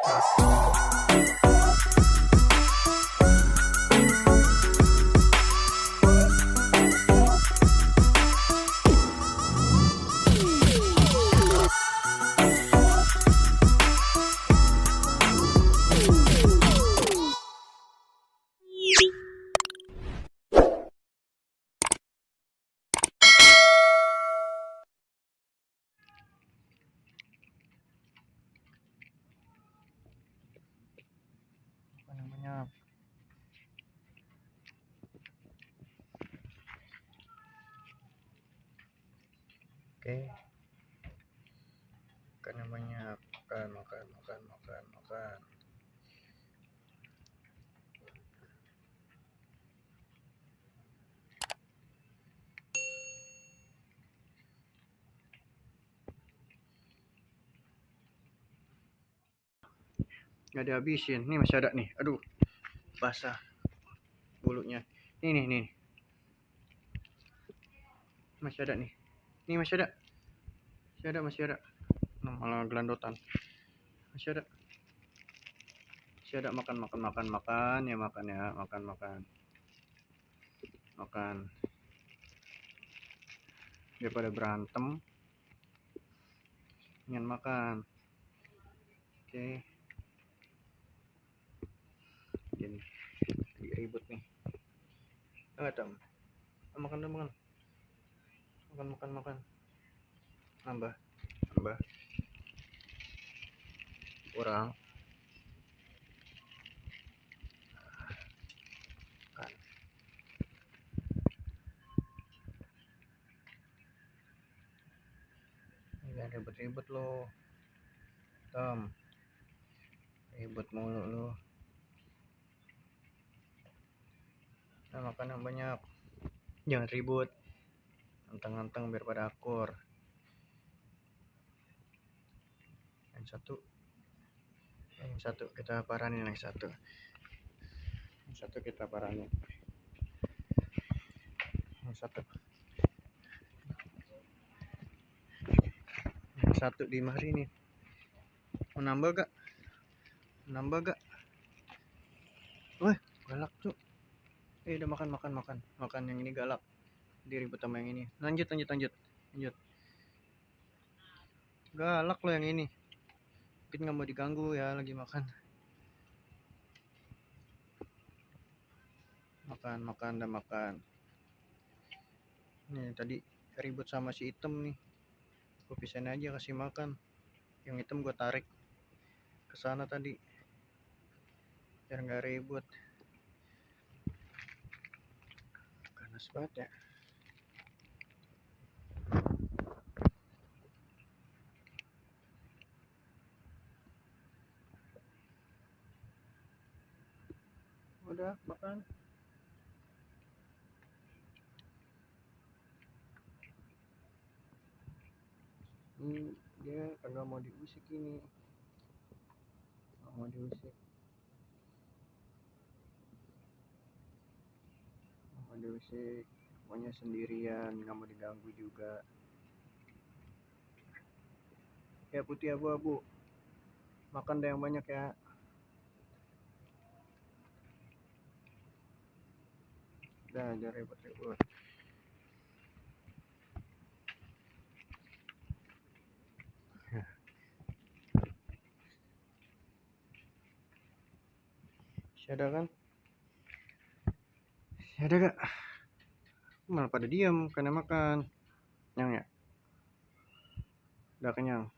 Apa namanya? Oke. Makan yang banyak. Makan. Nggak dihabisin. Nih masih ada nih. Aduh, basah bulunya. Nih. Masih ada nih. Nih masih ada. Masih ada. Nah, malah gelandotan. Masih ada. Makan ya, makan daripada berantem ingin makan. Oke, jadi ribut nih. Tem, makan nambah kurang kan. Jangan ribut-ribut lo, Tom. Ribut mulu lo. Nah, makan yang banyak, jangan ribut, anteng-anteng biar pada akur. Yang satu kita paranin, yang satu kita paranin, yang satu di mari nih. Menambah gak? Wah, galak tuh. Udah makan yang ini galak. Diribut sama yang ini. Lanjut. Galak lo yang ini. Mungkin nggak mau diganggu ya, lagi makan. Makan. Nih tadi ribut sama si Item nih. Gue pisahin aja kasih makan. Yang Item gue tarik ke sana tadi. Biar nggak ribut. Panas banget ya. Udah makan. Ini dia kagak mau diusik ini. Pokoknya sendirian, nggak mau diganggu juga. Ya putih abu-abu. Makan deh yang banyak ya. Udah aja ribut-ribut. Ada kan? Ada gak? Malah pada diam karena makan. Kenyang ya? Udah kenyang.